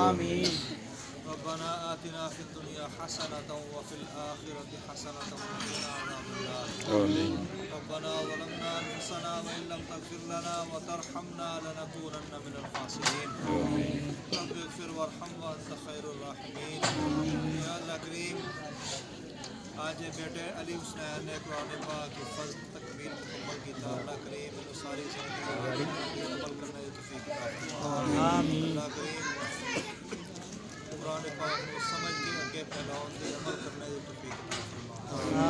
آمین. ربنا آتنا في الدنيا حسنة وفي الآخرة حسنة وقنا عذاب النار. آمين. ربنا ظلمنا أنفسنا وإن لم تغفر لنا وترحمنا لنكونن من الخاسرين. رب اغفر وارحم وأنت خير الراحمين. یا اللہ کریم، آج بیٹے علی حسنین نے قرآن پاک کی فرض تکمیل مکمل کی. اللہ کریم انہیں ساری زندگی عمل کرنے کی توفیق عطا فرما. اللہ کریم قرآن پاک کو سمجھ کے اگے پھیلاؤ تے عمل کرنے کی توفیق عطا فرما.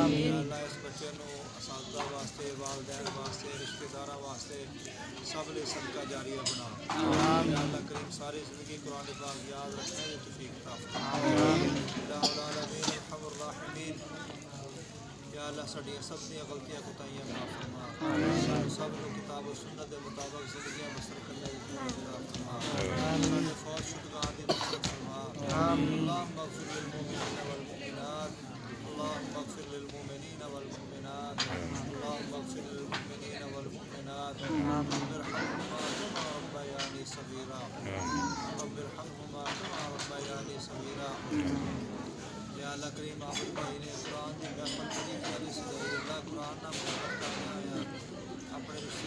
یا اللہ اس بچے نو اساتذہ واسطے، والدین واسطے، رشتہ داراں واسطے سب لے صدقہ جاریہ بنا. یا اللہ کریم ساری زندگی قرآن پاک یاد رکھنے کی توفیق عطا فرما. یا العالمین ارحم الراحمین. یا اللہ ساڈیاں سب دیاں غلطیاں کوتاہیاں معاف فرما. سب لوگ کتاب و سنت کے مطابق زندگیاں بسر کرنے کی توفیق عطا فرما. ساڈے فوت شدگان دی مغفرت فرما. اللهم اغفر للمؤمنین والمؤمنات. اللهم اغفر للمؤمنین والمؤمنات. اللهم اغفر للمؤمنین والمؤمنات. رب ارحمهما كما ربياني صغيرا. رب ارحمهما كما ربياني صغيرا. یا اللہ کریم عابد بھائی نے قرآن کی محفل بڑی پیاری سجائی. اللہ قرآن نہ محبت کرنے آیا اپنے رشتے